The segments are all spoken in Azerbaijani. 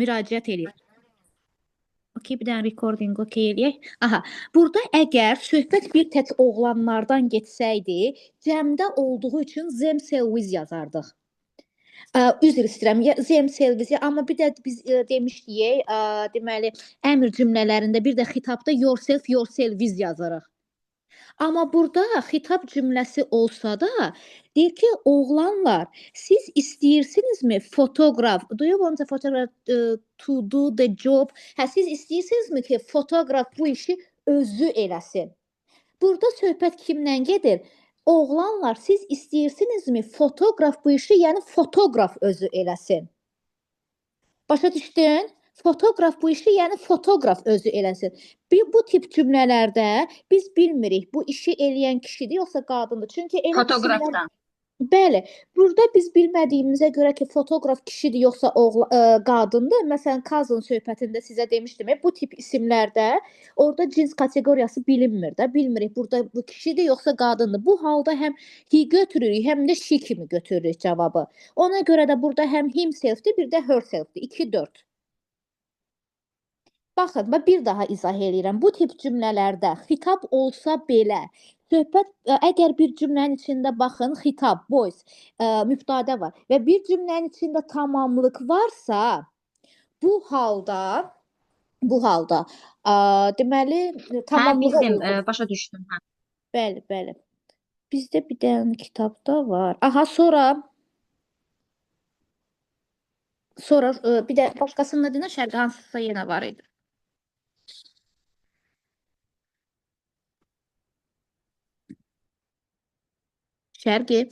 Müraciət eləyir. Okey, bir dənə recording okey eləyək. Aha, burada əgər söhbət bir tək oğlanlardan getsəydi, cəmdə olduğu üçün them selves yazardıq. Üzr istəyirəm, them selves, amma bir də biz demişdik, deməli, əmr cümlələrində bir də xitabda yourselves yazırıq. Amma burada xitab cümləsi olsa da, deyir ki, oğlanlar, siz istəyirsinizmi fotoqraf, do you want a photograph to do the job? Siz istəyirsinizmi ki, fotoqraf bu işi özü eləsin? Burada söhbət kimdən gedir? Oğlanlar, siz istəyirsinizmi fotoqraf bu işi, yəni fotoqraf özü eləsin? Başa düşdün? Fotoqraf bu işi, yəni fotoqraf özü eləsin. Bu tip cümlələrdə biz bilmirik bu işi eləyən kişidir yoxsa qadındır. Çünki elə Fotoqrafdan. Bəli, burada biz bilmədiyimizə görə ki, fotoqraf kişidir yoxsa qadındır. Məsələn, cousin söhbətində sizə demişdim, bu tip isimlərdə orada cins kateqoriyası bilinmir də, bilmirik burada bu kişidir yoxsa qadındır. Bu halda həm he götürürük, həm də she kimi götürürük cavabı. Ona görə də burada həm himselfdir, bir də herselfdir. 2-4. Baxın, bir daha izah eləyirəm. Bu tip cümlələrdə xitab olsa belə, söhbət əgər bir cümlənin içində baxın, xitab, voice, mübtədə var və bir cümlənin içində tamamlıq varsa, bu halda deməli tamamlığa bildim, başa düşdüm. Bəli, bəli. Bizdə bir dənə kitabda var. Aha, sonra bir də başqasının adına şərqi hansısa yenə var idi. Şərqi.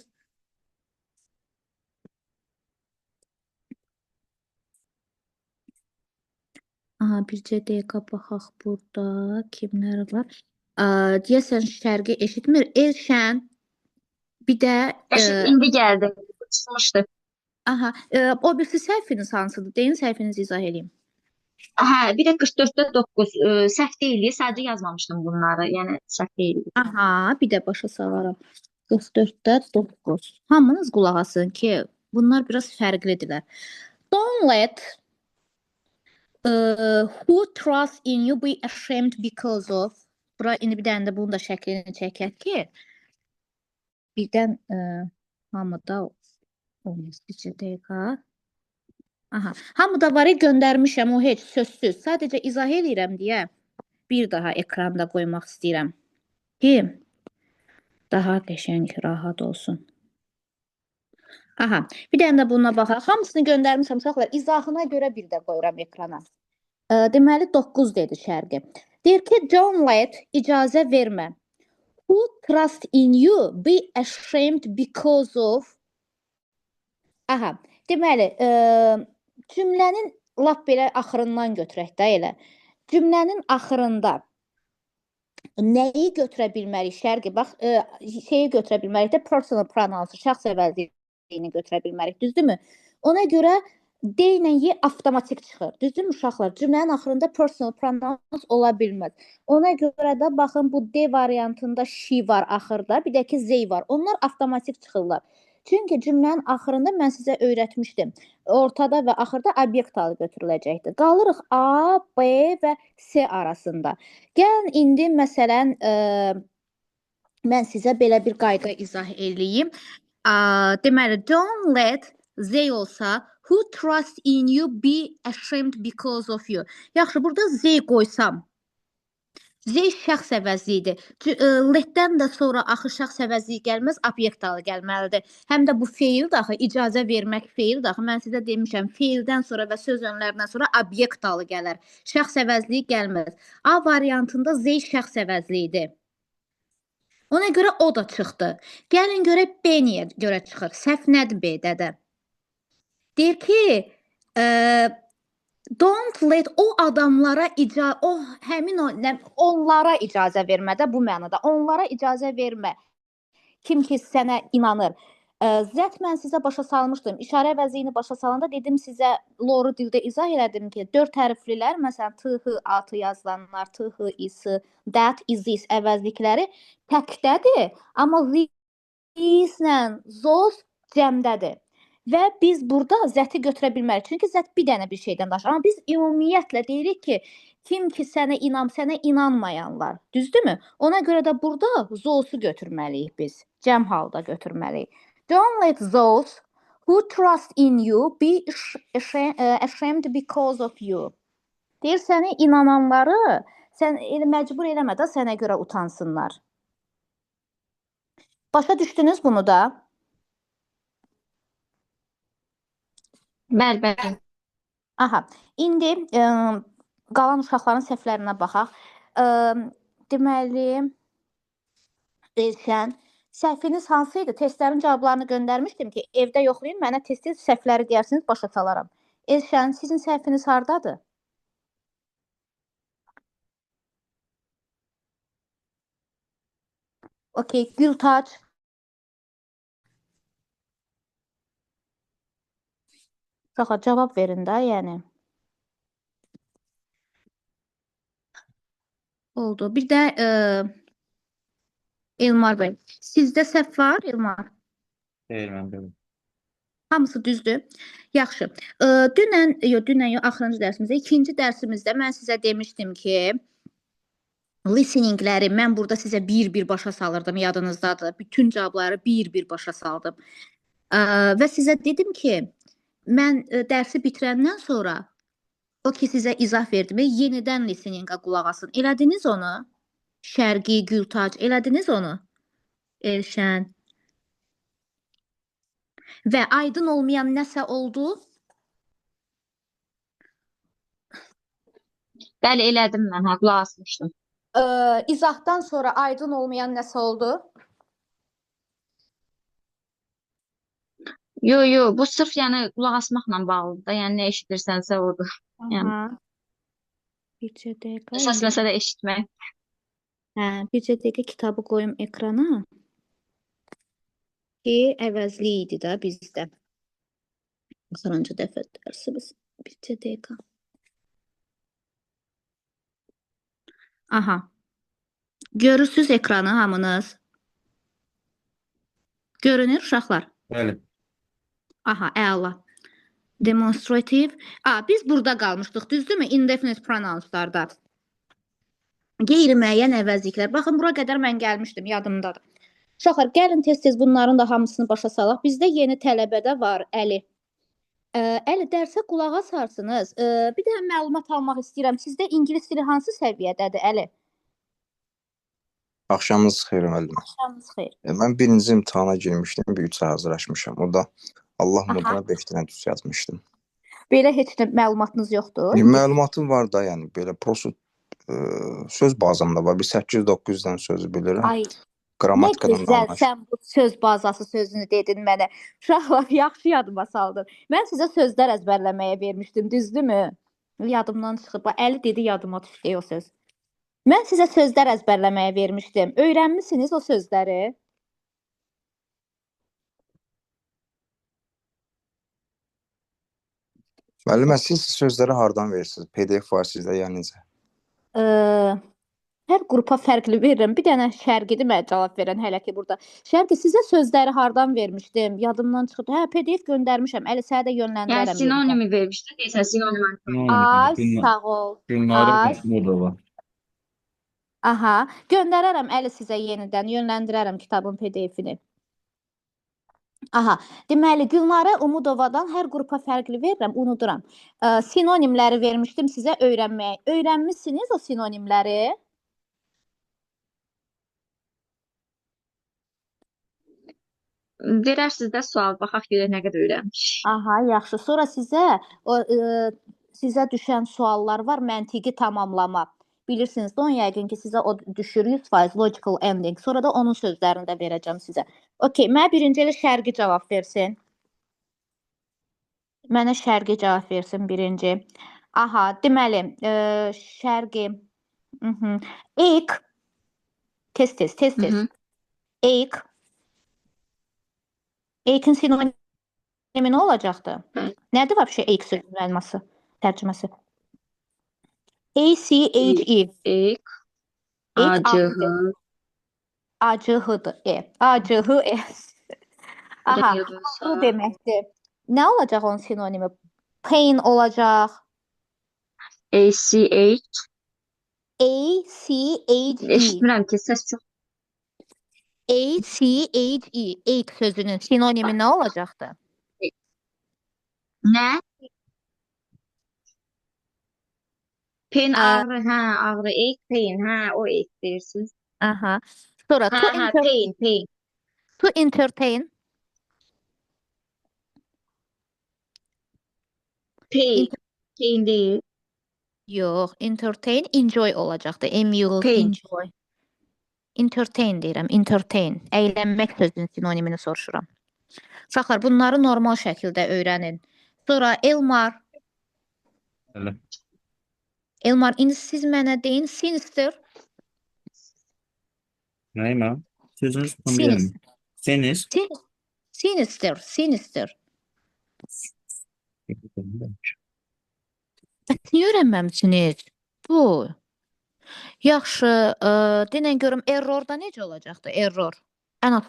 Aha, bircə dəqiqə baxaq burada kimlər var. Deyəsən şərqi eşitmir. Elşən bir də İndi gəldi. Çıxmışdı. aha, o birisi səhviniz hansıdır? Deyin səhvinizi izah edeyim. Hə, bir də 44-də 9 səhv deyil, sadəcə yazmamışdım bunları. Yəni səhv deyil. Aha, bir də başa salaram. 44-də 9. Hamınız qulaq asın ki, bunlar biraz fərqlidirlər. Don't let who trust in you be ashamed because of. Bura indi bir dənə də bunun da şəklini çəkək ki, birdən hamıda olmaz. Bircə dəqiqə. Aha, hamıda var göndərmişəm, o heç sözsüz. Sadəcə izah eləyirəm deyə bir daha ekranda qoymaq istəyirəm ki, daha qəşəng, rahat olsun. Aha, bir dənə də buna baxaq. Hamısını göndərmişəm, uşaqlar. İzahına görə bir də qoyuram ekrana. Deməli 9 dedi şərqi. Deyir ki, don't let, icazə vermə. Who trust in you be ashamed because of. Aha, deməli, cümlənin lap belə axırından götürək də elə. Cümlənin axırında nəyi götürə bilmərik şərqi? Bax, şeyi götürə bilmərik də personal pronouns, şəxs əvəzliyini götürə bilmərik, düzdürmü? Ona görə D ilə Y avtomatik çıxır. Düzdürmü uşaqlar? Cümlənin axırında personal pronouns ola bilməz. Ona görə də baxın bu D variantında she var axırda, bir də ki Z var. Onlar avtomatik çıxırlar. Çünki cümlənin axırında mən sizə öyrətmişdim. Ortada və axırda obyekt adı götürüləcəkdir. Qalırıq A, B və C arasında. Gəlin indi məsələn mən sizə belə bir qayda izah eləyim. Deməli, don't let they olsa who trust in you be ashamed because of you. Yaxşı, burada Z qoysam. Z şəxs əvəzliyidir. Let-dən də sonra axı şəxs əvəzliyi gəlməz, obyekt adı gəlməlidir. Həm də bu feildir axı, icazə vermək feildir axı. Mən sizə demişəm, feildən sonra və söz önlərindən sonra obyekt adı gələr. Şəxs əvəzliyi gəlməz. A variantında Z şəxs əvəzliyidir. Ona görə o da çıxdı. Gəlin görək B niyə görə çıxır? Səhv nədir B-də də? Deyir ki, don't let o adamlara onlara icazə vermə də bu mənada. Onlara icazə vermə. Kim ki sənə inanır. Zət mən sizə başa salmışdım. İşarə əvəzliyini başa salanda dedim sizə loru dildə izah elədim ki, 4 hərflilər, məsələn, th, at yazılanlar, th, is, that, is, this əvəzlikləri təkdədir, amma this ilə zos cəmdədir. Və biz burada zəti götürə bilmərik. Çünki zət bir dənə bir şeydən daşır. Amma biz ümumiyyətlə deyirik ki, kim ki sənə inanmayanlar. Düzdürmü? Ona görə də burada those-u götürməliyik biz. Cəm halda götürməliyik. Don't let those who trust in you be ashamed because of you. Deyir sənə inananları sən məcbur eləmə də sənə görə utansınlar. Başa düşdünüz bunu da? Bəli, bəli. Aha. İndi qalan uşaqların səhvlərinə baxaq. Deməli, Elşən, səhviniz hansı idi? Testlərin cavablarını göndərmişdim ki, evdə yoxlayın, mənə test səhvləri deyərsiniz, başa salaram. Elşən, sizin səhviniz hardadır? Okey, Gültac. Uşağa cavab verin də, yəni. Oldu. Bir də Elmar bəy. Sizdə səhv var, Elmar? Xeyr, mən bilmirəm. Hamısı düzdür. Yaxşı. Dünən, axırıncı dərsimizdə, ikinci dərsimizdə mən sizə demişdim ki, listeningləri mən burada sizə bir-bir başa salırdım, yadınızdadır. Bütün cavabları bir-bir başa saldım. Və sizə dedim ki, mən dərsi bitirəndən sonra o ki sizə izah verdim, yenidən listeningə qulaq asın. Elədiniz onu? Şərqi, Gültac, elədiniz onu? Elşən. Və aydın olmayan nəsə oldu? Bəli, elədim mən, qulaq asmışdım. İzahdan sonra aydın olmayan nəsə oldu? Yo, bu sırf yəni qulaq asmaqla bağlıdır da, yəni nə eşidirsənsə odur. Yəni Bircə dəqiqə. əsas məsələ eşitmək. Bircə dəqiqə kitabı qoyum ekrana. Ki, əvəzli idi də bizdə. Axırıncı dəfə dərsimiz. Bircə dəqiqə. Aha. Görürsünüz ekranı hamınız? Görünür uşaqlar? Bəli. Aha, əla. Demonstrative. Biz burada qalmışdıq, düzdürmü? Indefinite pronounce'larda. Qeyri-müəyyən əvəzliklər. Baxın, bura qədər mən gəlmişdim, yadımdadır. Uşaqlar, gəlin tez-tez bunların da hamısını başa salaq. Bizdə yeni tələbədə var, Əli. Əli, dərsə qulaq asarsınız. Bir də məlumat almaq istəyirəm. Sizdə ingilis dili hansı səviyyədədir, Əli? Axşamınız xeyir müəllim. Axşamınız xeyir. Mən birinci imtahana girmişdim, bir 3 ay hazırlaşmışam. O da Allah moduna 5 dənə düz yazmışdım. Belə heç nə məlumatınız yoxdur? Məlumatım var da, yəni belə prosto söz bazamda var. Bir 800-900 dənə sözü bilirəm. Ay, Qrammatikadan nə gözəl sən bu söz bazası sözünü dedin mənə. Uşaqlar, yaxşı yadıma saldın. Mən sizə sözlər əzbərləməyə vermişdim, düzdürmü? Yadımdan çıxıb. Əli dedi, yadıma düşdü o söz. Mən sizə sözlər əzbərləməyə vermişdim. Öyrənmisiniz o sözləri? Müəllimə, siz sözləri hardan verirsiniz? PDF var sizdə, yəni necə? Hər qrupa fərqli verirəm. Bir dənə Şərqidir mənə cavab verən hələ ki burada. Şərqi, sizə sözləri hardan vermişdim? Yadımdan çıxdı. PDF göndərmişəm. Əli sənə də yönləndirərəm. Sinonimi vermişdim. Deyəsən sinonim. Ay, sağ ol. Günləri Mahmudova. Aha, göndərərəm Əli sizə yenidən. Yönləndirərəm kitabın PDF-ini. Aha, deməli Gülnarə Umudovadan hər qrupa fərqli verirəm, unuduram. Sinonimləri vermişdim sizə öyrənməyə. Öyrənmisiniz o sinonimləri? Verərsiniz də sual, baxaq görək nə qədər öyrənmiş. Aha, yaxşı. Sonra sizə düşən suallar var, məntiqi tamamlama. Bilirsiniz də, yəqin ki, sizə o düşür 100% logical ending. Sonra da onun sözlərini də verəcəm sizə. Okey, mənə birinci elə Şərqi cavab versin. Mənə Şərqi cavab versin birinci. Aha, deməli, Şərqi. Eik. Tez. Eik. Eikin sinonimi nə olacaqdı? Nədir vəbşə eik sözünün mənası, tərcüməsi? A-C-H-E. Eik. A-C-H. A-C-H-dır. A-C-H-E. Aha, ağlı deməkdir. Nə olacaq onun sinonimi? Pain olacaq. ACH. A-C-H-E. Eşitmirəm ki, səs çox. A-C-H-E. Ache sözünün sinonimi nə olacaqdı? Nə? Pain Ə, ağrı, hə, ağrı, ache, pain, hə, o ache deyirsiniz. aha. Sonra Hə, hə, pain, pain. to entertain. Pain, Ent- pain deyil. Yox, entertain enjoy olacaqdı. M-U Pain. enjoy. Entertain deyirəm, entertain. Əylənmək sözünün sinonimini soruşuram. Uşaqlar, bunları normal şəkildə öyrənin. Sonra Elmar, Elə. indi siz mənə deyin, sinister, Nəyim ha? Sözünüz tam Sinis. gelmiyor. Seniz. sinister. Niyə öyrənməmisiniz? Bu. Yaxşı, denən görüm errorda necə olacaqdı? Error. Ən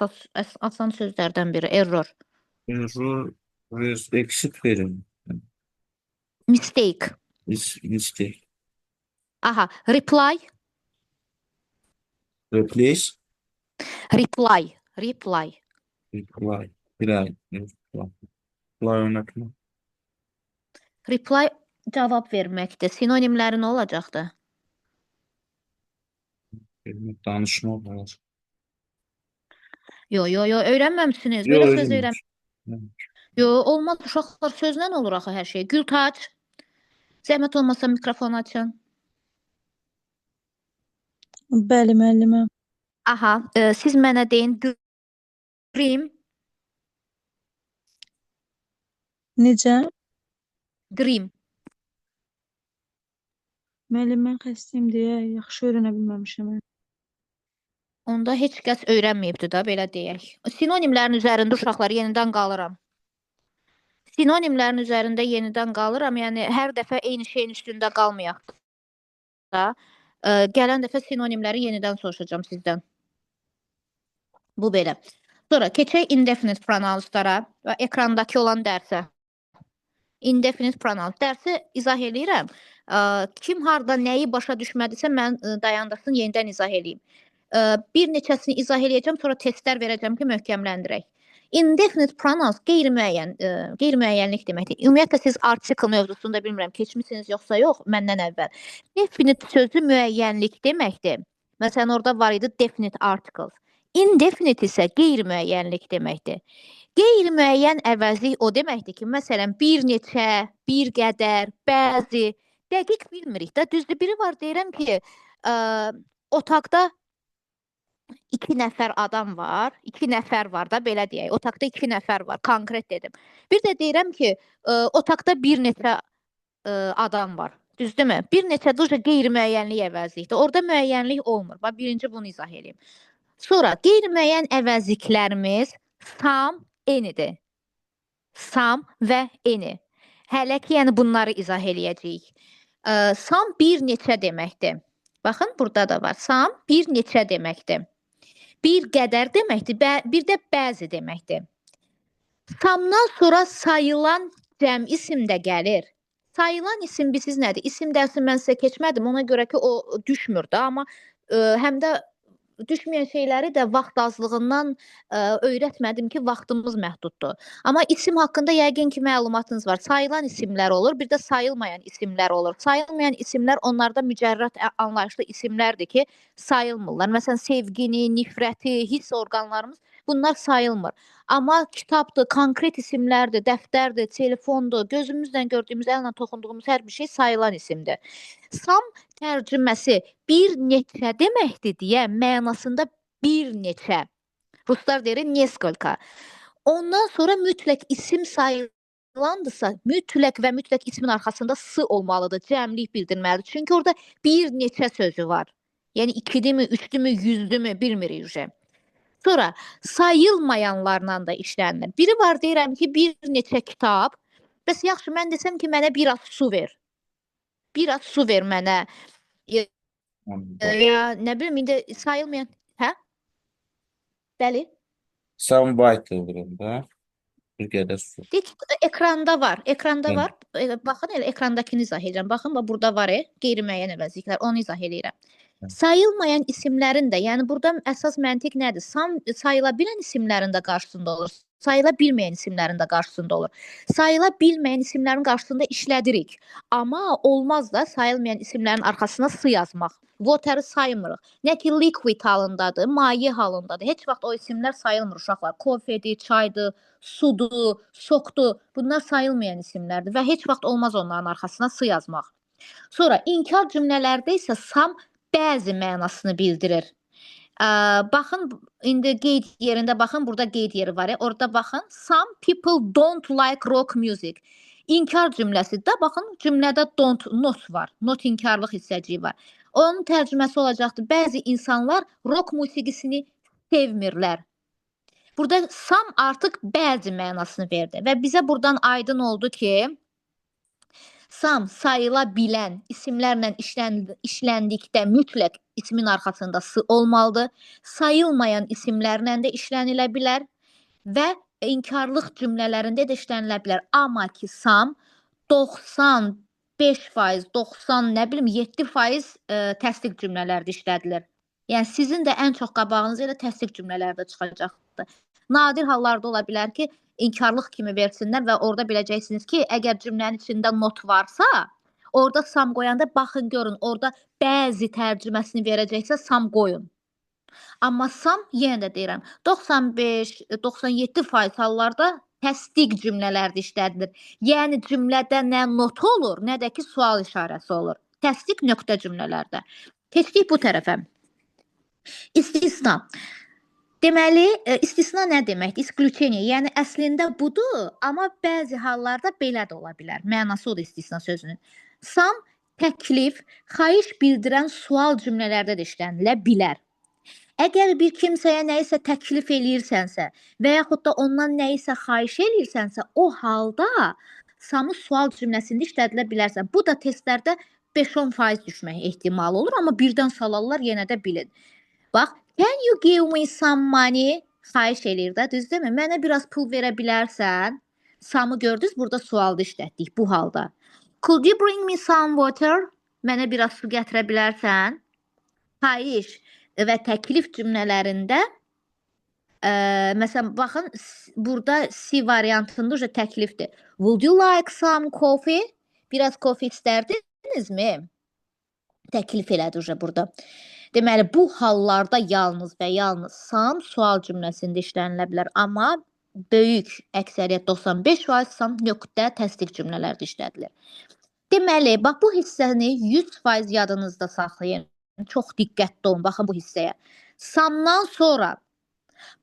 asan sözlərdən biri error. Error, exit verin. Mistake. Mistake. Aha, reply. Replace. Reply. Reply. Reply. Oynatma. Reply cavab verməkdir. Sinonimləri nə olacaqdı? Danışma var. Yo, öyrənməmisiniz. Yo, Belə söz öyrənməmiş. Yo, olmaz. Uşaqlar sözlə olur axı hər şey. Gültac. Zəhmət olmasa mikrofon açın. Bəli, müəllimə. Aha, siz mənə deyin dream, Necə? dream. Müəllim, mən xəstəyim deyə yaxşı öyrənə bilməmişəm. Onda heç kəs öyrənməyibdi da, belə deyək. Sinonimlərin üzərində uşaqlar yenidən qalıram. Sinonimlərin üzərində yenidən qalıram. Yəni hər dəfə eyni şeyin üstündə qalmayaq da. Gələn dəfə sinonimləri yenidən soruşacağam sizdən. Bu belə. Sonra keçək indefinite pronounslara və ekrandakı olan dərsə. Indefinite pronouns. Dərsi izah eləyirəm. Kim harda nəyi başa düşmədisə mən dayandırsın, yenidən izah eləyim. Bir neçəsini izah eləyəcəm, sonra testlər verəcəm ki, möhkəmləndirək. Indefinite pronouns qeyri-müəyyənlik deməkdir. Ümumiyyətlə siz article mövzusunda bilmirəm, keçmisiniz yoxsa yox, məndən əvvəl. Definite sözü müəyyənlik deməkdir. Məsələn, orada var idi definite articles. Indefinite isə qeyri-müəyyənlik deməkdir. Qeyri-müəyyən əvəzlik o deməkdir ki, məsələn, bir neçə, bir qədər, bəzi, dəqiq bilmirik də. Düzdür, biri var deyirəm ki, otaqda 2 nəfər adam var, 2 nəfər var da, belə deyək. Otaqda 2 nəfər var, konkret dedim. Bir də deyirəm ki, otaqda bir neçə adam var. Düzdürmü? Bir neçə də qeyri-müəyyənlik əvəzlikdir. Orada müəyyənlik olmur. Bax, birinci bunu izah edeyim. Sonra qeyri-müəyyən əvəzliklərimiz some, any'dir. Some və any. Hələ ki, yəni bunları izah eləyəcəyik. Some bir neçə deməkdir. Baxın, burada da var. Some bir neçə deməkdir. Bir qədər deməkdir, bir də bəzi deməkdir. Some'dan sonra sayılan cəm isim də gəlir. Sayılan isim bilirsiniz nədir? İsim dərsi mən sizə keçmədim, ona görə ki, o düşmür də, amma həm də düşməyən şeyləri də vaxt azlığından öyrətmədim ki, vaxtımız məhduddur. Amma isim haqqında yəqin ki, məlumatınız var. Sayılan isimlər olur, bir də sayılmayan isimlər olur. Sayılmayan isimlər onlarda mücərrəd anlayışlı isimlərdir ki, sayılmırlar. Məsələn, sevgini, nifrəti, hiss orqanlarımız bunlar sayılmır. Amma kitabdır, konkret isimlərdir, dəftərdir, telefondur, gözümüzlə gördüyümüz, əllə toxunduğumuz hər bir şey sayılan isimdir. Some tərcüməsi bir neçə deməkdir deyə mənasında bir neçə. Ruslar deyir neskолько. Ondan sonra mütləq isim sayılandısa, mütləq və mütləq ismin arxasında s olmalıdır, cəmlik bildirməlidir. Çünki orada bir neçə sözü var. Yəni 2-dirmi, 3-dürmü, 100-dürmü bilmirik. Sonra sayılmayanlarla da işlənilir. Biri var deyirəm ki, bir neçə kitab. Bəs yaxşı, mən desəm ki, mənə biraz su ver. Biraz su ver mənə. Ya nə bilim, indi sayılmayan, hə? Bəli. Soundbite olurum da. Bir qədər su. Dik ekranda var. Ekranda Bəli. var. Baxın elə ekrandakını izah edirəm. Baxın bax burada var, qeyri-müəyyən əvəzliklər. Onu izah edirəm. Bəli. Sayılmayan isimlərin də, yəni burada əsas məntiq nədir? Sayıla bilən isimlərin də qarşısında olur. Sayıla bilməyən isimlərin də qarşısında olur. Sayıla bilməyən isimlərin qarşısında işlədirik. Amma olmaz da sayılmayan isimlərin arxasına s yazmaq. Water-ı saymırıq. Nə ki liquid halındadır, maye halındadır. Heç vaxt o isimlər sayılmır uşaqlar. Kofedir, çaydır, sudur, sokdur. Bunlar sayılmayan isimlərdir və heç vaxt olmaz onların arxasına s yazmaq. Sonra inkar cümlələrdə isə sam bəzi mənasını bildirir. Baxın indi qeyd yerində baxın, burada qeyd yeri var. Orada baxın, some people don't like rock music. İnkar cümləsində baxın, cümlədə don't not var. Not inkarlıq hissəciyi var. Onun tərcüməsi olacaqdır. Bəzi insanlar rock musiqisini sevmirlər. Burada some artıq bəzi mənasını verdi və bizə buradan aydın oldu ki, some sayıla bilən isimlərlə işləndikdə mütləq ismin arxasında s olmalıdır. Sayılmayan isimlərlə də işlənilə bilər və inkarlıq cümlələrində də işlənilə bilər. Amma ki some 95%, 90, nə bilim 7% təsdiq cümlələrdə işlədilir. Yəni sizin də ən çox qabağınıza elə təsdiq cümlələrdə çıxacaqdır. Nadir hallarda ola bilər ki, inkarlıq kimi versinlər və orada biləcəksiniz ki, əgər cümlənin içində not varsa, orada sam qoyanda baxın görün, orada bəzi tərcüməsini verəcəksə sam qoyun. Amma sam yenə də deyirəm, 95-97% hallarda təsdiq cümlələrdə işlədilir. Yəni cümlədə nə not olur, nə də ki sual işarəsi olur. Təsdiq nöqtə cümlələrdə. Keçdik bu tərəfə. İstisna. Deməli, istisna nə deməkdir? İsключение. Yəni əslində budur, amma bəzi hallarda belə də ola bilər. Mənası odur istisna sözünün. Sam təklif, xahiş bildirən sual cümlələrdə də işlənilə bilər. Əgər bir kimsəyə nəyisə təklif eləyirsənsə və yaxud da ondan nəyisə xahiş eləyirsənsə, o halda samı sual cümləsində işlədilə bilərsən. Bu da testlərdə 5-10% düşmək ehtimalı olur, amma birdən salarlar yenə də bilin. Bax, can you give me some money? Xahiş eləyir də, düzdürmü? Mənə biraz pul verə bilərsən? Samı gördünüz, burada sualda işlətdik bu halda. Could you bring me some water? Mənə biraz su gətirə bilərsən? Xahiş və təklif cümlələrində məsələn, baxın, burada C variantında təklifdir. Would you like some coffee? Biraz kofe istərdinizmi? Təklif elədi burada. Deməli, bu hallarda yalnız və yalnız sam sual cümləsində işlənilə bilər. Amma böyük əksəriyyət 95% sam nöqtə təsdiq cümlələrdə işlədilir. Deməli, bax bu hissəni 100% yadınızda saxlayın. Çox diqqətli olun, baxın bu hissəyə. Samdan sonra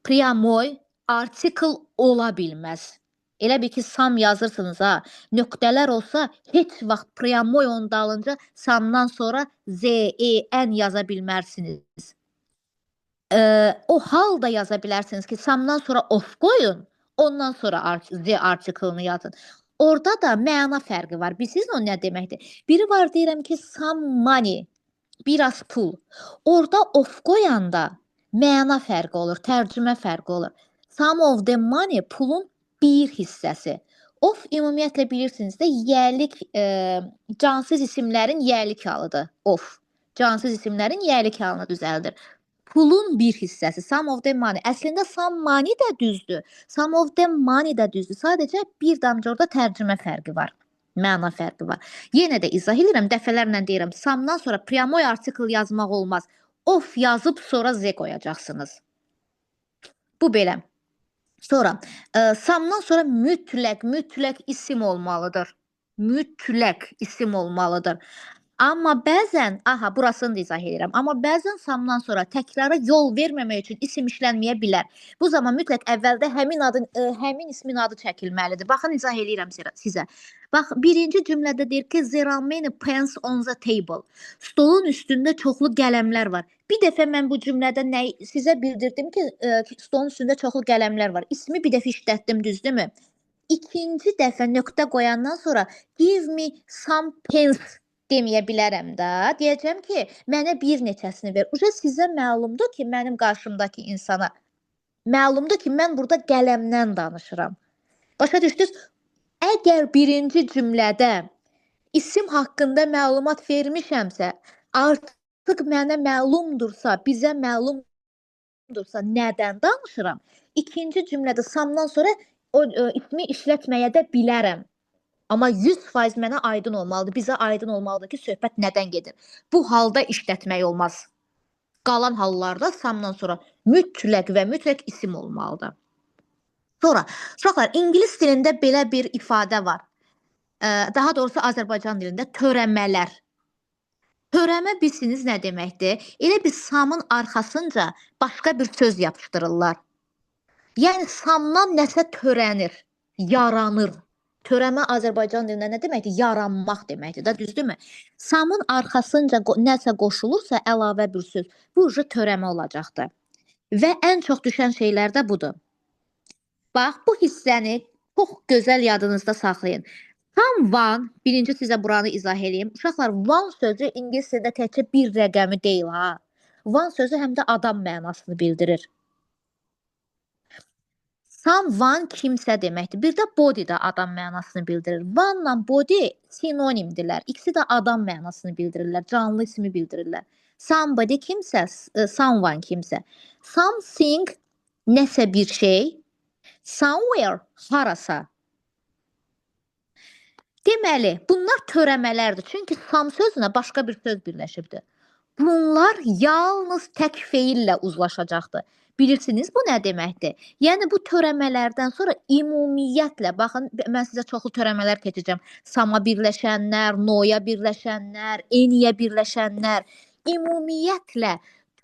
priamoy artikel ola bilməz. Elə bir ki, sam yazırsınız ha, nöqtələr olsa, heç vaxt priamoy onun dalınca samdan sonra z-e-n yaza bilmərsiniz. O halda yaza bilərsiniz ki, samdan sonra of qoyun, ondan sonra z artikelini yazın. Orada da məna fərqi var. Bilirsiniz o nə deməkdir? Biri var deyirəm ki, some money, biraz pul. Orada of qoyanda məna fərqi olur, tərcümə fərqi olur. Some of the money, pulun bir hissəsi. Of ümumiyyətlə bilirsiniz də yəlik, cansız isimlərin yəlik halıdır. Of, cansız isimlərin yəlik halına düzəldir. Pulun bir hissəsi, some of the money. Əslində some money də düzdür, some of the money də düzdür. Sadəcə bir damcı orada tərcümə fərqi var, məna fərqi var. Yenə də izah edirəm, dəfələrlə deyirəm, somedan sonra priamoy artikel yazmaq olmaz. Of yazıb sonra z qoyacaqsınız. Bu belə. Sonra, samdan sonra mütləq isim olmalıdır. Mütləq isim olmalıdır. Amma bəzən, burasını da izah edirəm. Amma bəzən samdan sonra təkrara yol verməmək üçün isim işlənməyə bilər. Bu zaman mütləq əvvəldə həmin ismin adı çəkilməlidir. Baxın, izah edirəm sizə. Bax, birinci cümlədə deyir ki, there are many pens on the table. Stolun üstündə çoxlu qələmlər var. Bir dəfə mən bu cümlədə sizə bildirdim ki, stolun üstündə çoxlu qələmlər var. İsmi bir dəfə işlətdim, düzdürmü? İkinci dəfə nöqtə qoyandan sonra give me some pens deməyə bilərəm də. Deyəcəm ki, mənə bir neçəsini ver. Uca sizə məlumdur ki, mənim qarşımdakı insana məlumdur ki, mən burada qələmdən danışıram. Başa düşdünüz? Əgər birinci cümlədə isim haqqında məlumat vermişəmsə, artıq mənə məlumdursa, bizə məlumdursa nədən danışıram? İkinci cümlədə samdan sonra o ismi işlətməyə də bilərəm. Amma 100% mənə aydın olmalıdır, bizə aydın olmalıdır ki, söhbət nədən gedir. Bu halda işlətmək olmaz. Qalan hallarda samdan sonra mütləq və mütləq isim olmalıdır. Sonra, uşaqlar, ingilis dilində belə bir ifadə var. Daha doğrusu Azərbaycan dilində törəmələr. Törəmə bilsiniz nə deməkdir? Elə bir samın arxasınca başqa bir söz yapışdırırlar. Yəni samdan nəsə törənir, yaranır. Törəmə Azərbaycan dilində nə deməkdir? Yaranmaq deməkdir də, düzdürmü? Samın arxasınca nəsə qoşulursa əlavə bir söz, bu törəmə olacaqdır. Və ən çox düşən şeylər də budur. Bax, bu hissəni çox gözəl yadınızda saxlayın. Someone, birinci sizə buranı izah edeyim. Uşaqlar, one sözü ingilis dilində təkcə bir rəqəmi deyil, ha. One sözü həm də adam mənasını bildirir. Someone kimsə deməkdir. Bir də body də adam mənasını bildirir. One ilə body sinonimdirlər. İkisi də adam mənasını bildirirlər, canlı ismi bildirirlər. Somebody kimsə, someone kimsə. Something nəsə bir şey, somewhere harasa. Deməli, bunlar törəmələrdir. Çünki sam sözünə başqa bir söz birləşibdir. Bunlar yalnız tək feillə uzlaşacaqdır. Bilirsiniz bu nə deməkdir? Yəni bu törəmələrdən sonra ümumiyyətlə, baxın, mən sizə çoxlu törəmələr keçəcəm. Sama birləşənlər, noya birləşənlər, eniyə birləşənlər. Ümumiyyətlə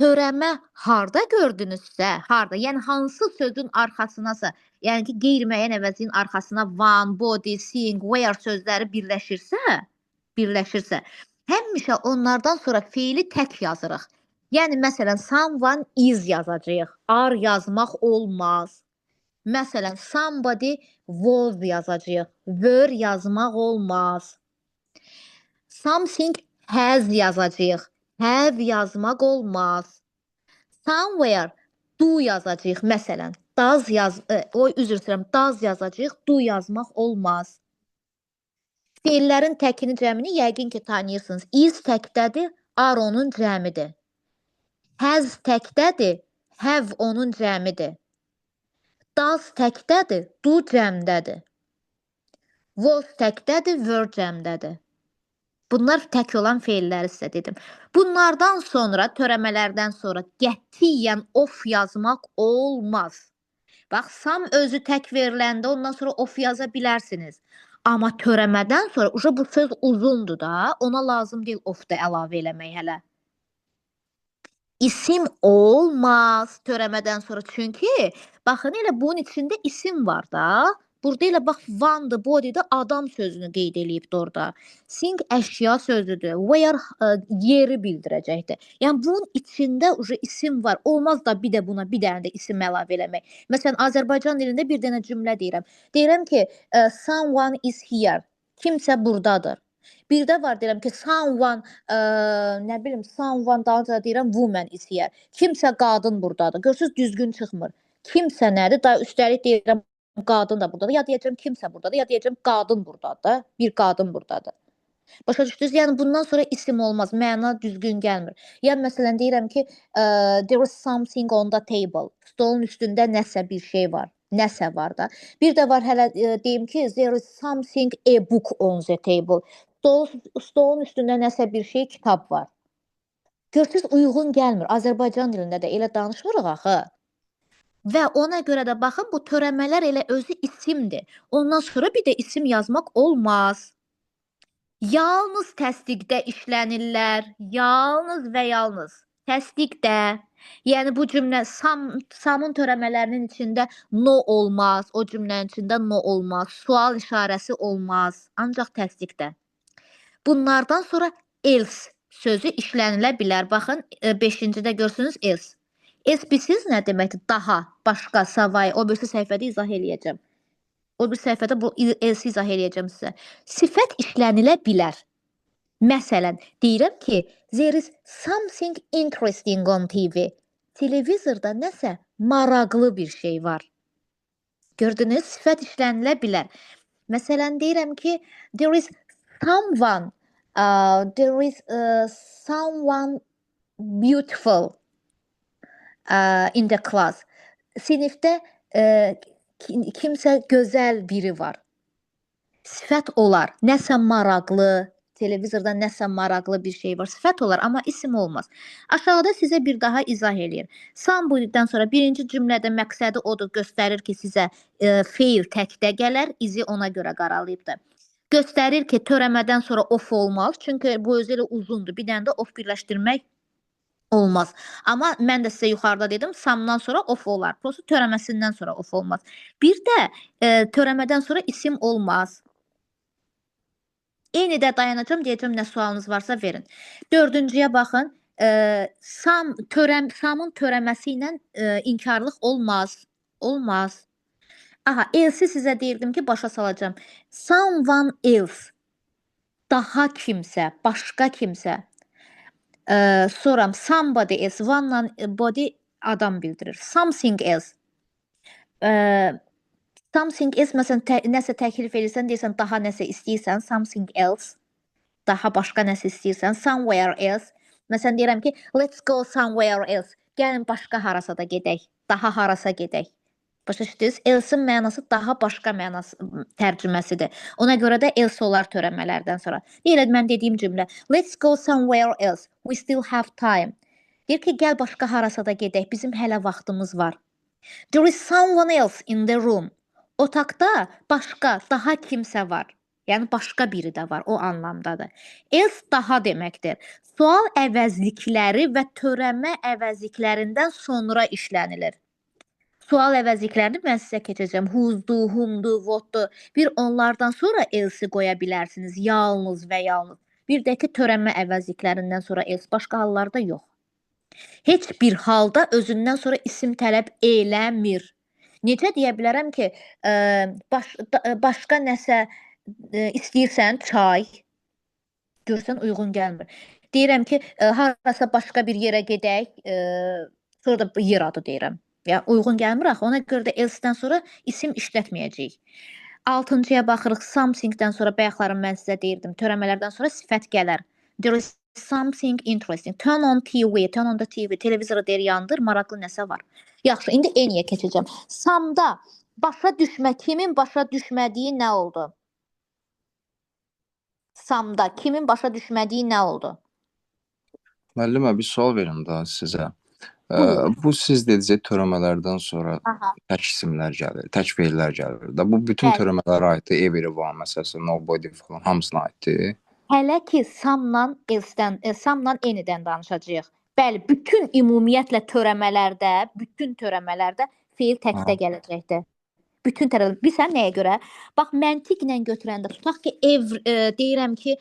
törəmə harda gördünüzsə, harda? Yəni hansı sözün arxasınasa, yəni ki, qeyri-müəyyən əvəzliyin arxasına one, body, sing, where sözləri birləşirsə, həmişə onlardan sonra feili tək yazırıq. Yəni, məsələn, someone is yazacağıq. Are yazmaq olmaz. Məsələn, somebody was yazacağıq. Were yazmaq olmaz. Something has yazacağıq. Have yazmaq olmaz. Somewhere do yazacağıq. Məsələn, does yazacağıq. Do yazmaq olmaz. Feillərin təkini, cəmini yəqin ki, tanıyırsınız. Is təkdədir, are onun cəmidir. Has təkdədir, have onun cəmidir. Does təkdədir, do cəmdədir. Was təkdədir, were cəmdədir. Bunlar tək olan feilləri sizə dedim. Bunlardan sonra, törəmələrdən sonra qətiyyən of yazmaq olmaz. Bax, sam özü tək veriləndə ondan sonra of yaza bilərsiniz. Amma törəmədən sonra bu söz uzundur da, ona lazım deyil of da əlavə eləmək hələ. İsim olmaz törəmədən sonra. Çünki, baxın, elə bunun içində isim var da. Burada elə bax, one'dır, body'dir, adam sözünü qeyd eləyibdir orada. Sing əşya sözüdür. Where yeri bildirəcəkdir. Yəni, bunun içində isim var. Olmaz da bir də buna bir dənə də isim əlavə eləmək. Məsələn, Azərbaycan dilində bir dənə cümlə deyirəm. Deyirəm ki, someone is here. Kimsə buradadır. Bir də var, deyirəm ki, someone, nə bilim, someone daha önce deyirəm, woman is here. Kimsə qadın buradadır. Görürsünüz, düzgün çıxmır. Kimsə nədir? Daha üstəlik deyirəm, qadın da buradadır. Ya deyəcəm, kimsə buradadır, ya deyəcəm, qadın buradadır. Bir qadın buradadır. Başa düşdünüz? Yəni, bundan sonra isim olmaz. Məna düzgün gəlmir. Ya, məsələn, deyirəm ki, there is something on the table. Stolun üstündə nəsə bir şey var. Nəsə var da. Bir də var, hələ deyim ki, there is something, a book on the table. Stolun üstündə nəsə bir şey, kitab var. Görürsünüz, uyğun gəlmir. Azərbaycan dilində də elə danışmırıq axı. Və ona görə də baxın, bu törəmələr elə özü isimdir. Ondan sonra bir də isim yazmaq olmaz. Yalnız təsdiqdə işlənirlər. Yalnız və yalnız. Təsdiqdə. Yəni, bu cümlə samın törəmələrinin içində no olmaz. O cümlənin içində no olmaz. Sual işarəsi olmaz. Ancaq təsdiqdə. Bunlardan sonra else sözü işlənilə bilər. Baxın, 5-cidə görsünüz else. Else bilsiniz nə deməkdir? Daha, başqa, savay. O birisi səhifədə izah eləyəcəm. O bir səhifədə bu else izah eləyəcəm sizə. Sifət işlənilə bilər. Məsələn, deyirəm ki, there is something interesting on TV. Televizorda nəsə maraqlı bir şey var. Gördünüz, sifət işlənilə bilər. Məsələn, deyirəm ki, there is someone, someone beautiful in the class. Sinifdə kimsə gözəl biri var. Sifət olar. Nəsə maraqlı, televizorda nəsə maraqlı bir şey var. Sifət olar, amma isim olmaz. Aşağıda sizə bir daha izah eləyir. Somebody'dən sonra birinci cümlədə məqsədi odur, göstərir ki, sizə feil təkdə gələr, izi ona görə qaralayıbdır. Göstərir ki, törəmədən sonra of olmaz, çünki bu özü elə uzundur. Bir dənə də of birləşdirmək olmaz. Amma mən də sizə yuxarıda dedim, samdan sonra of olar. Prosta törəməsindən sonra of olmaz. Bir də törəmədən sonra isim olmaz. Eyni də dayanacağım, deyəcəm nə sualınız varsa verin. Dördüncüyə baxın. Samın törəməsi ilə inkarlıq olmaz. Olmaz. Aha, else sizə deyirdim ki, başa salacağım. Someone else. Daha kimsə, başqa kimsə. Sonra somebody else, one body adam bildirir. Something else. Something else, məsələn, nəsə təklif edirsən, deyirsən, daha nəsə istəyirsən, something else. Daha başqa nəsə istəyirsən, somewhere else. Məsələn, deyirəm ki, let's go somewhere else. Gəlin başqa harasa da gedək. Daha harasa gedək. Başa düşdünüz? Else-in mənası daha başqa mənası tərcüməsidir. Ona görə də else olar törəmələrdən sonra. Deyir, mən dediyim cümlə. Let's go somewhere else. We still have time. Deyir ki, gəl başqa harasa da gedək. Bizim hələ vaxtımız var. There is someone else in the room. Otaqda başqa, daha kimsə var. Yəni başqa biri də var, o anlamdadır. Else daha deməkdir. Sual əvəzlikləri və törəmə əvəzliklərindən sonra işlənilir. Sual əvəzliklərini mən sizə keçəcəm. Who'sdur, whom'dur, what'dur. Bir onlardan sonra else qoya bilərsiniz. Yalnız və yalnız. Bir də ki, törəmə əvəzliklərindən sonra else. Başqa hallarda yox. Heç bir halda özündən sonra isim tələb eləmir. Necə deyə bilərəm ki, başqa nəsə istəyirsən, çay, görsən uyğun gəlmir. Deyirəm ki, harasa başqa bir yerə gedək, sonra da yer adı deyirəm. Ya, uyğun gəlmir axı, ona görə də else-dən sonra isim işlətməyəcəyik. 6-cıya baxırıq, something-dən sonra bayaqlarım mən sizə deyirdim, törəmələrdən sonra sifət gələr. There is something interesting. Turn on TV, turn on the TV. Televizoru deyir, yandır, maraqlı nəsə var. Yaxşı, indi eniyə keçəcəm. Samda başa düşmə, kimin başa düşmədiyi nə oldu? Samda kimin başa düşmədiyi nə oldu? Müəllimə, bir sual verim daha sizə. Buyurun. Bu siz dediyiniz törəmələrdən sonra Aha. tək isimlər gəlir, tək feillər gəlir. Da bu bütün Bəli. törəmələrə aiddir. Everyone məsələn, nobody falan hamısına aiddir. Hələ ki, samla enidən danışacağıq. Bəli, bütün ümumiyyətlə bütün törəmələrdə feil təkdə gələcəkdir. Bütün tərəflər. Bilirsən nəyə görə? Bax, məntiqlə götürəndə tutaq ki, deyirəm ki,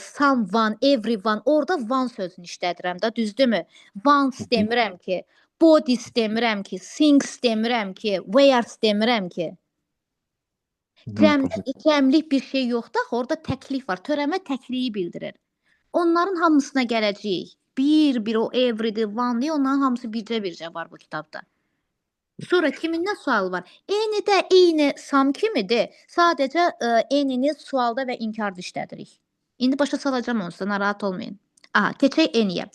someone, everyone, orada one sözünü işlədirəm də, düzdürmü? Once demirəm ki, bodies demirəm ki, things demirəm ki, wares demirəm ki. Cəmlik bir şey yoxdur, orada təklif var. Törəmə təkliyi bildirir. Onların hamısına gələcəyik. Bir o everyday, one deyə onların hamısı bircə var bu kitabda. Sonra kiminlə sual var? Eyni sam kimidir. Sadəcə enini sualda və inkarda işlədirik. İndi başa salacağım onsa, narahat olmayın. Aha, keçək eniyə.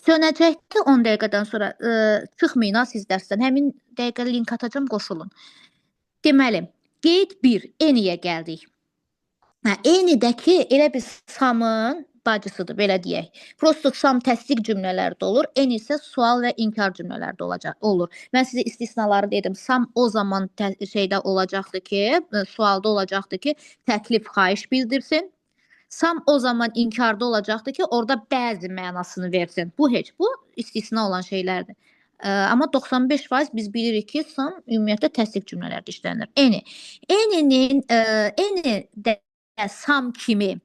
Sönəcəkdir 10 dəqiqədən sonra. Çıxmayın siz dərsdən. Həmin dəqiqə link atacağım, qoşulun. Deməli, qeyd 1, eniyə gəldik. Enidəki elə bir samın bacısıdır, belə deyək. Prosto sam təsdiq cümlələrdə olur, en isə sual və inkar cümlələrdə olur. Mən sizə istisnaları dedim. Sam o zaman şeydə olacaqdı ki, sualda olacaqdı ki, təklif, xahiş bildirsin. Sam o zaman inkarda olacaqdı ki, orada bəzi mənasını versin. Bu istisna olan şeylərdir. Amma 95% biz bilirik ki, sam ümumiyyətlə təsdiq cümlələrdə işlənir. Eni də sam kimi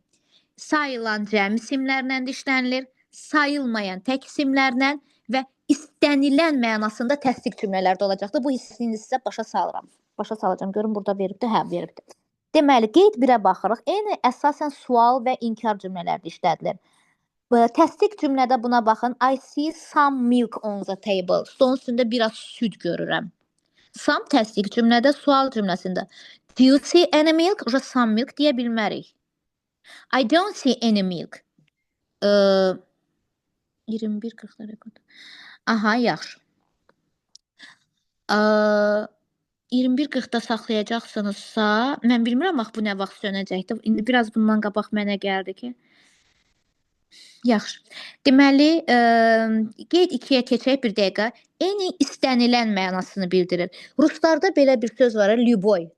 sayılan cəm isimlərlə işlənilir, sayılmayan tək isimlərlə və istənilən mənasında təsdiq cümlələrdə olacaqdır. Bu hissini sizə başa salıram. Başa salacağım. Görün burada veribdir, hə veribdir. Deməli, qeyd 1-ə baxırıq. Eni əsasən sual və inkar cümlələrdə işlədilir. Təsdiq cümlədə buna baxın. I see some milk on the table. Stolun üstündə biraz süd görürəm. Some təsdiq cümlədə, sual cümləsində. Do you see any milk? Some milk deyə bilmərik. I don't see any milk. 21:40 rekord. Aha, yaxşı. 21:40-da saxlayacaqsınızsa, mən bilmirəm bax bu nə vaxt sönəcəkdir. İndi biraz bundan qabaq mənə gəldi ki. Yaxşı. Deməli, qeyd 2-yə keçək bir dəqiqə. Any istənilən mənasını bildirir. Ruslarda belə bir söz var, lyuboy.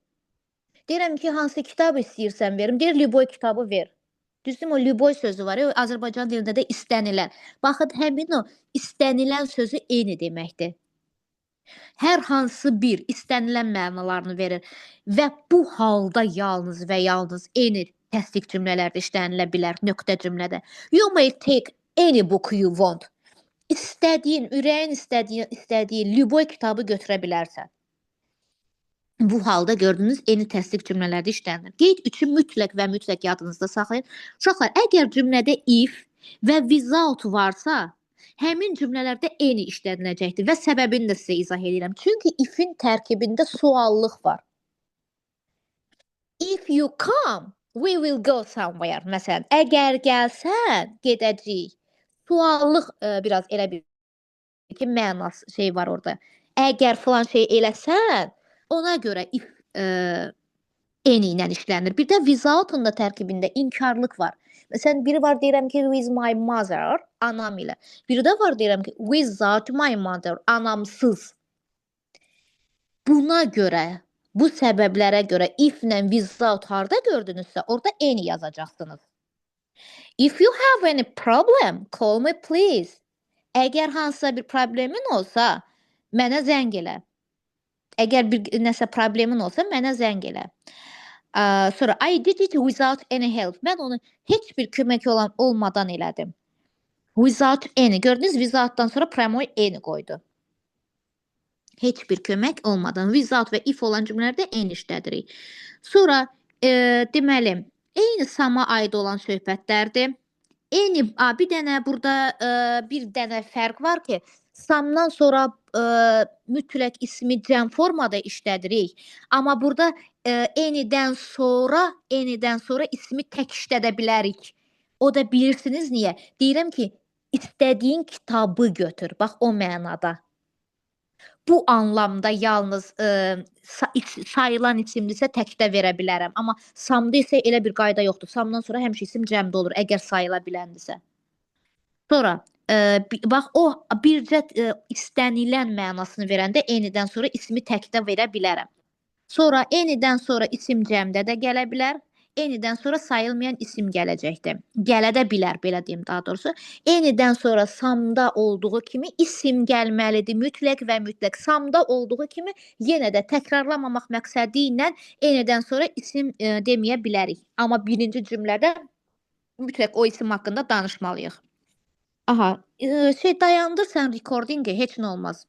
Deyirəm ki, hansı kitab istəyirsən verim. Deyir, lyuboy kitabı ver. Düzdür, o lyuboy sözü var. Azərbaycan dilində də istənilən. Baxın, həmin o istənilən sözü eyni deməkdir. Hər hansı bir istənilən mənalarını verir və bu halda yalnız və yalnız eyni təsdiq cümlələrdə işlənilə bilər, nöqtə cümlədə. You may take any book you want. İstədiyin, ürəyin istədiyi lyuboy kitabı götürə bilərsən. Bu halda gördüyünüz eyni təsdiq cümlələrdə işlənir. Qeyd 3-ü mütləq və mütləq yadınızda saxlayın. Uşaqlar, əgər cümlədə if və without varsa, həmin cümlələrdə eyni işləniləcəkdir və səbəbini də sizə izah edirəm. Çünki ifin tərkibində suallıq var. If you come, we will go somewhere. Məsələn, əgər gəlsən, gedəcəyik. Suallıq biraz elə bir ki, mənası şey var orada. Əgər falan şey eləsən, ona görə if eyni ilə işlənir. Bir də without-un da tərkibində inkarlıq var. Məsələn, biri var deyirəm ki, with my mother, anam ilə. Biri də var deyirəm ki, without my mother, anamsız. Buna görə, bu səbəblərə görə if-lə without harda gördünüzsə, orada eyni yazacaqsınız. If you have any problem, call me please. Əgər hansısa bir problemin olsa, mənə zəng elə. Əgər bir nəsə problemin olsa, mənə zəng elə. Sonra I did it without any help. Mən onu heç bir kömək olmadan elədim. Without any. Gördünüz, without-dan sonra premoy any qoydu. Heç bir kömək olmadan. Without və if olan cümlələrdə eyni işlədirik. Sonra deməli, eyni sama aid olan söhbətlərdir. Eyni, bir dənə burada bir dənə fərq var ki, samdan sonra mütləq ismi cəm formada işlədirik. Amma burada eynidən sonra ismi tək işlədə bilərik. O da bilirsiniz niyə? Deyirəm ki, istədiyin kitabı götür. Bax o mənada. Bu anlamda yalnız sayılan isimdirsə təkdə verə bilərəm. Amma samda isə elə bir qayda yoxdur. Samdan sonra həmişə isim cəmdə olur, əgər sayıla biləndirsə. Sonra, bax o bircə istənilən mənasını verəndə eynidən sonra ismi təkdə verə bilərəm. Sonra eynidən sonra isim cəmdə də gələ bilər. Eynidən sonra sayılmayan isim gələcəkdir. Gələ də bilər, belə deyim daha doğrusu. Eynidən sonra samda olduğu kimi isim gəlməlidir, mütləq və mütləq. Samda olduğu kimi yenə də təkrarlamamaq məqsədi ilə eynidən sonra isim deməyə bilərik. Amma birinci cümlədə mütləq o isim haqqında danışmalıyıq. Aha, dayandırsan recordingi, heç nə olmaz.